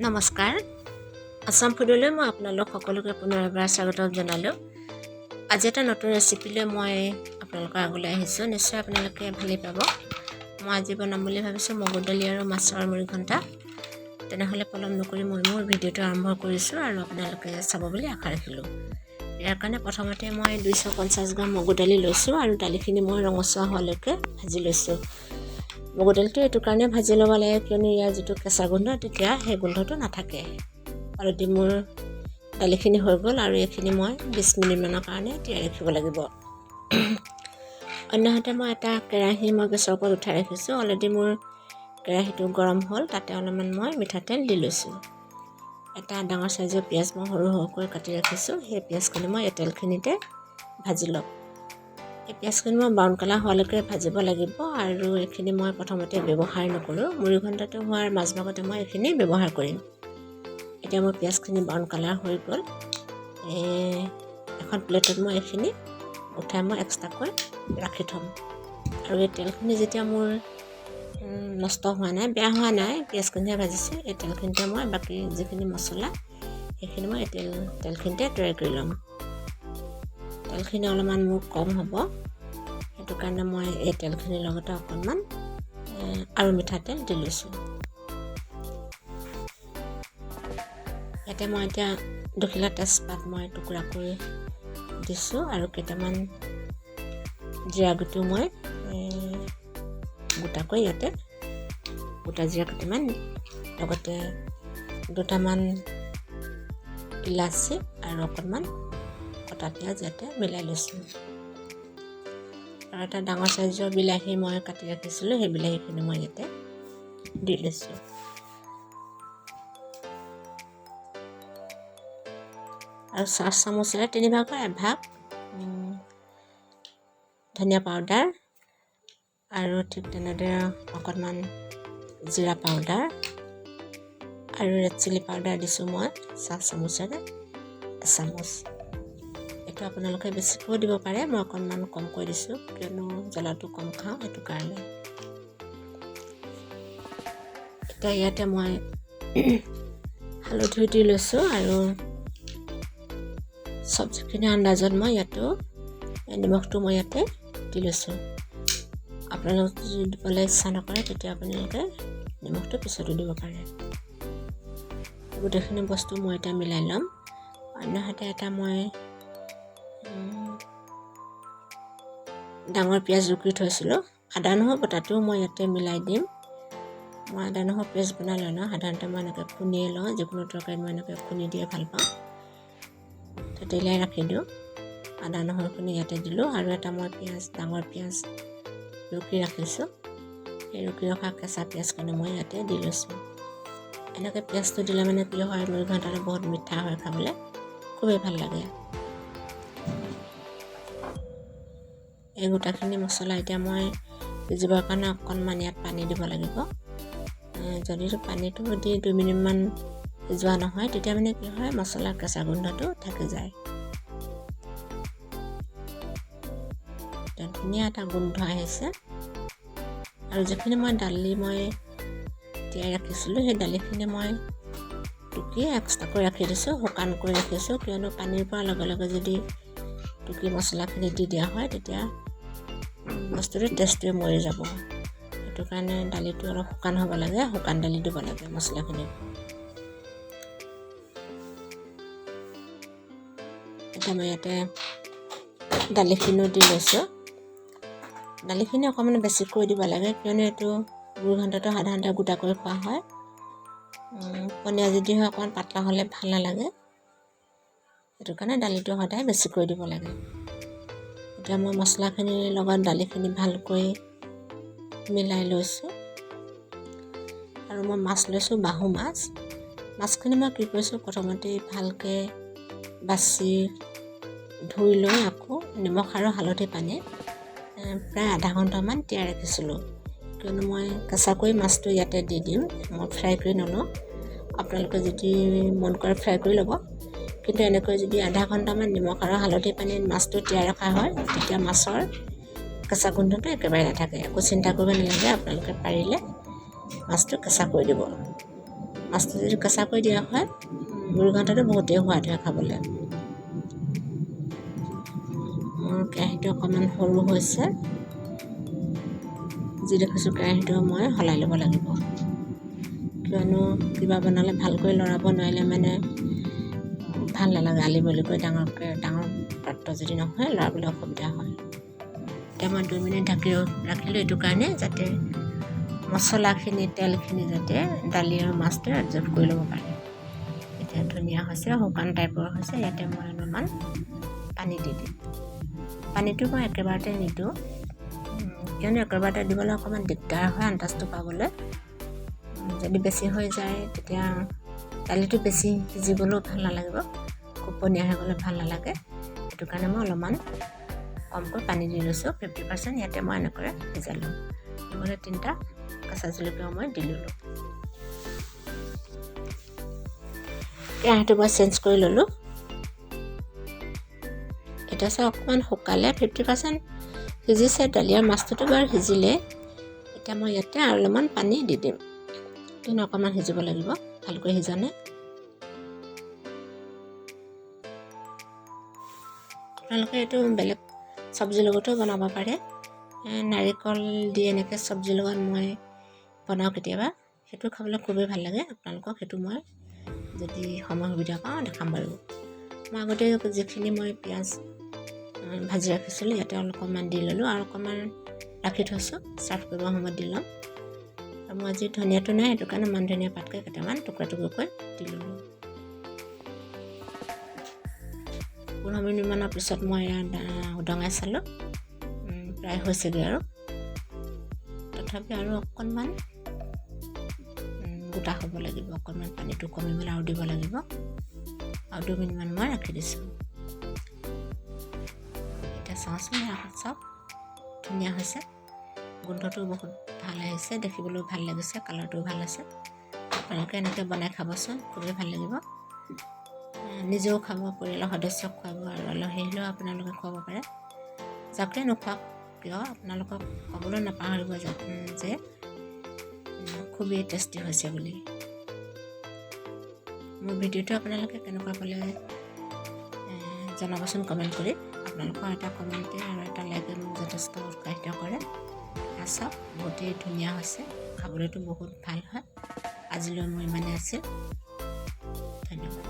নমস্কাৰ আসাম ফুডলৈ মই আপোনালোক সকলোকে পুনৰ এবাৰ স্বাগতম জনালোঁ। আজি এটা নতুন ৰেচিপিলৈ মই আপোনালোকৰ আগলৈ আহিছোঁ। নিশ্চয় আপোনালোকে ভালেই পাব। মই আজি বনাম বুলি ভাবিছোঁ মগুৰ দালি আৰু মাছৰ মুৰিঘণ্টা। তেনেহ'লে পলম নকৰি মই মোৰ ভিডিঅ'টো আৰম্ভ কৰিছোঁ আৰু আপোনালোকে চাব বুলি আশা ৰাখিলোঁ। ইয়াৰ কাৰণে প্ৰথমতে মই 250 গ্ৰাম মগুৰ দালি লৈছোঁ আৰু দালিখিনি মই ৰঙচুৱা হোৱালৈকে ভাজি লৈছোঁ। মগুৰ দালিটো এইটো কাৰণে ভাজি ল'ব লাগে কিয়নো ইয়াৰ যিটো কেঁচা গোন্ধ তেতিয়া সেই গোন্ধটো নাথাকে। অলৰেডি মোৰ দালিখিনি হৈ গ'ল আৰু এইখিনি মই 20 মিনিটমানৰ কাৰণে তিয়াই ৰাখিব লাগিব। অন্যহাতে মই এটা কেৰাহী গেছৰ ওপৰত উঠাই ৰাখিছোঁ। অলৰেডি মোৰ কেৰাহীটো গৰম হ'ল, তাতে অলপমান মই মিঠাতেল দি লৈছোঁ। এটা ডাঙৰ চাইজৰ পিঁয়াজ মই সৰু সৰুকৈ কাটি ৰাখিছোঁ। সেই পিঁয়াজখিনি মই এই তেলখিনিতে ভাজি ল'ম। এই পিঁয়াজখিনি মই ব্ৰাউন কালাৰ হোৱালৈকে ভাজিব লাগিব আৰু এইখিনি মই প্ৰথমতে ব্যৱহাৰ নকৰোঁ। মুৰিঘণ্টাটো হোৱাৰ মাজভাগতে মই এইখিনি ব্যৱহাৰ কৰিম। এতিয়া মোৰ পিঁয়াজখিনি ব্ৰাউন কালাৰ হৈ গ'ল। এখন প্লেটত মই এইখিনি উঠাই মই এক্সট্ৰাকৈ ৰাখি থ'ম। আৰু এই তেলখিনি যেতিয়া মোৰ নষ্ট হোৱা নাই, বেয়া হোৱা নাই, পিঁয়াজখিনিহে ভাজিছোঁ, এই তেলখিনিতে মই বাকী যিখিনি মছলা সেইখিনি মই এই তেলখিনিতে তৈয়াৰ কৰি ল'ম। তেলখিনি অলপমান মোৰ কম হ'ব, সেইটো কাৰণে মই এই তেলখিনিৰ লগতে অকণমান আৰু মিঠাতেল দি লৈছোঁ। ইয়াতে মই এতিয়া 2 খিলা তেজপাত মই টুকুৰা কৰি দিছোঁ আৰু কেইটামান জিৰা গুটি মই গোটাকৈ ইয়াতে গোটা জিৰা কেইটামান, লগতে 2টামান ইলাচি আৰু অকণমান কটা পিঁয়াজ ইয়াতে মিলাই লৈছোঁ। আৰু এটা ডাঙৰ চাইজৰ বিলাহী মই কাটি ৰাখিছিলোঁ, সেই বিলাহীখিনি মই ইয়াতে দি লৈছোঁ। আৰু 4 চামুচেৰে 3 ভাগৰ 1 ভাগ ধনিয়া পাউডাৰ আৰু ঠিক তেনেদৰে অকণমান জিৰা পাউডাৰ আৰু ৰেড চিলি পাউডাৰ দিছোঁ মই 4 চামুচেৰে 1 চামুচ। এইটো আপোনালোকে বেছিকৈও দিব পাৰে, মই অকণমান কমকৈ দিছোঁ কিয়নো জ্বলাটো কম খাওঁ, সেইটো কাৰণে। এতিয়া ইয়াতে মই হালধি দি লৈছোঁ আৰু চব্জিখিনি আন্দাজত মই ইয়াতো নিমখটো মই ইয়াতে দি লৈছোঁ। আপোনালোকে যদি দিবলৈ ইচ্ছা নকৰে তেতিয়া আপোনালোকে নিমখটো পিছতো দিব পাৰে। গোটেইখিনি বস্তু মই এতিয়া মিলাই ল'ম। অন্যহাতে এটা মই ডাঙৰ পিঁয়াজ ৰুকি থৈছিলোঁ, আদা নহৰু বটাটোও মই ইয়াতে মিলাই দিম। মই আদা নহৰু পেষ্ট বনাই লওঁ, সাধাৰণতে মই এনেকৈ খুন্দিয়ে লওঁ, যিকোনো তৰকাৰীত মই এনেকৈ খুন্দি দিয়ে ভাল পাওঁ। তেতিয়াই ৰাখি দিওঁ। আদা নহৰুখিনি ইয়াতে দিলোঁ আৰু এটা মই ডাঙৰ পিঁয়াজ ৰুকি ৰাখিছোঁ, সেই ৰুকি ৰখা কেঁচা পিঁয়াজখিনি মই ইয়াতে দি লৈছোঁ। এনেকৈ পিঁয়াজটো দিলে মানে কি হয়, মুৰিঘণ্টাটো বহুত মিঠা হয়, খাবলৈ খুবেই ভাল লাগে। এই গোটাখিনি মছলা এতিয়া মই সিজিবৰ কাৰণে অকণমান ইয়াত পানী দিব লাগিব। যদি পানীটো দি 2 মিনিটমান সিজোৱা নহয় তেতিয়া মানে কি হয়, মছলাৰ কেঁচা গোন্ধটো থাকি যায়। ধুনীয়া এটা গোন্ধ আহিছে। আৰু যিখিনি মই দালি তিয়াই ৰাখিছিলোঁ, সেই দালিখিনি মই টুকি এক্সট্ৰাকৈ ৰাখি দিছোঁ, শুকান কৰি ৰাখিছোঁ, কিয়নো পানীৰ পৰা লগে লগে যদি টুকি মছলাখিনি দি দিয়া হয় তেতিয়া বস্তুটো টেষ্টটোৱে মৰি যাব। সেইটো কাৰণে দালিটো অলপ শুকান হ'ব লাগে, শুকান দালি দিব লাগে মছলাখিনি। এতিয়া মই ইয়াতে দালিখিনিও দি লৈছোঁ। দালিখিনি অকণমান বেছিকৈ দিব লাগে কিয়নো এইটো মুৰিঘণ্টাটো সাধাৰণতে গোটাকৈ খোৱা হয়। পনীয়া যদি হয় অকণমান পাতলা হ'লে ভাল নালাগে, সেইটো কাৰণে দালিটো সদায় বেছিকৈ দিব লাগে। এতিয়া মই মছলাখিনিৰ লগত দালিখিনি ভালকৈ মিলাই লৈছোঁ আৰু মই মাছ লৈছোঁ, বাহু মাছ। মাছখিনি মই কি কৰিছোঁ, প্ৰথমতে ভালকৈ বাছি ধুই লৈ আকৌ নিমখ আৰু হালধি পানী প্ৰায় আধা ঘণ্টামান তিয়াই ৰাখিছিলোঁ, কিয়নো মই কেঁচাকৈ মাছটো ইয়াতে দি দিম, মই ফ্ৰাই কৰি নলওঁ। আপোনালোকে যদি মন কৰে ফ্ৰাই কৰি ল'ব, কিন্তু এনেকৈ যদি আধা ঘণ্টামান নিমখ আৰু হালধি পানীত মাছটো তিয়াই ৰখা হয় তেতিয়া মাছৰ কেঁচা গোন্ধটো একেবাৰে নাথাকে। একো চিন্তা কৰিব নালাগে, আপোনালোকে পাৰিলে মাছটো কেঁচা কৰি দিব। মাছটো যদি কেঁচাকৈ দিয়া হয় মুৰ্গী ঘণ্টাটো বহুতেই সোৱাদ হয় খাবলৈ। মোৰ কেৰাহীটো অকণমান সৰু হৈছে, যি দেখিছোঁ কেৰাহীটো মই সলাই ল'ব লাগিব, কিয়নো কিবা বনালে ভালকৈ লৰাব নোৱাৰিলে মানে ভাল নালাগে। আলি বলিকৈ ডাঙৰ পাত্ৰ যদি নহয় লৰাবলৈ অসুবিধা হয়। এতিয়া মই 2 মিনিট ঢাকি ৰাখিলোঁ এইটো কাৰণে যাতে মছলাখিনি তেলখিনি যাতে দালি আৰু মাছটো এডজষ্ট কৰি ল'ব পাৰে। এতিয়া ধুনীয়া হৈছে, শুকান টাইপৰ হৈছে। ইয়াতে মই অলপমান পানী দি দিম। পানীটো মই একেবাৰতে নিদিওঁ, কিয়নো একেবাৰতে দিবলৈ অকণমান দিগদাৰ হয় আন্দাজটো পাবলৈ। যদি বেছি হৈ যায় তেতিয়া দালিটো বেছি সিজিবলৈও ভাল নালাগিব, খুব পনীয়া হৈ গ'লে ভাল নালাগে। সেইটো কাৰণে মই অলপমান কমকৈ পানী দি লৈছোঁ, 50%। ইয়াতে মই এনেকৈ সিজালোঁ। লগতে 3টা কেঁচা জলকীয়াও মই দি ল'লোঁ। কেৰাহীটো মই চেঞ্জ কৰি ল'লোঁ। এতিয়া চাওক অকণমান শুকালে 50% সিজিছে। দালি আৰু মাছটোতো বাৰু সিজিলে। এতিয়া মই ইয়াতে আৰু অলপমান পানী দি দিম, কিন্তু অকণমান সিজিব লাগিব, ভালকৈ সিজা নাই। আপোনালোকে এইটো বেলেগ চব্জিৰ লগতো বনাব পাৰে। নাৰিকল দি এনেকৈ চব্জিৰ লগত মই বনাওঁ কেতিয়াবা, সেইটো খাবলৈ খুবেই ভাল লাগে। আপোনালোকক সেইটো মই যদি সময় সুবিধা পাওঁ দেখাম বাৰু। মই আগতে যিখিনি মই পিঁয়াজ ভাজি ৰাখিছিলোঁ ইয়াতে অকণমান দি ল'লোঁ আৰু অকণমান ৰাখি থৈছোঁ, চাৰ্ভ কৰিব সময়ত দি ল'ম। আৰু মই আজি ধনিয়াটো নাই, সেইটো কাৰণে মান ধনিয়া পাতকৈ কেইটামান টুকুৰা টুকুৰকৈ দি ল'লোঁ। 15 মিনিটমানৰ পিছত মই উদঙাই চালোঁ, প্ৰায় হৈছেগৈ আৰু। তথাপি আৰু অকণমান গোটা হ'ব লাগিব, অকণমান পানীটো কমিবলৈ আৰু দিব লাগিব। আৰু 2 মিনিটমান মই ৰাখি দিছোঁ। এতিয়া চাওঁচোন, চাওক ধুনীয়া হৈছে, গোন্ধটোও বহুত ভাল আহিছে, দেখিবলৈও ভাল লাগিছে, কালাৰটোও ভাল আছে। আপোনালোকে এনেকৈ বনাই খাবচোন, খুবেই ভাল লাগিব। নিজেও খাব, পৰিয়ালৰ সদস্যক খুৱাব আৰু আলহী আহিলেও আপোনালোকে খুৱাব পাৰে। যাকে নোখোৱাক কিয় আপোনালোকক ক'বলৈ নাপাহৰিব যে খুবেই টেষ্টি হৈছে বুলি। মোৰ ভিডিঅ'টো আপোনালোকে কেনেকুৱা পালে জনাবচোন কমেণ্ট কৰি। আপোনালোকৰ এটা কমেণ্টে আৰু এটা লাইকে মোক যথেষ্ট উৎসাহিত কৰে। চাওক বহুতেই ধুনীয়া হৈছে, খাবলৈতো বহুত ভাল হয়। আজিলৈ মোৰ ইমানেই আছিল, ধন্যবাদ।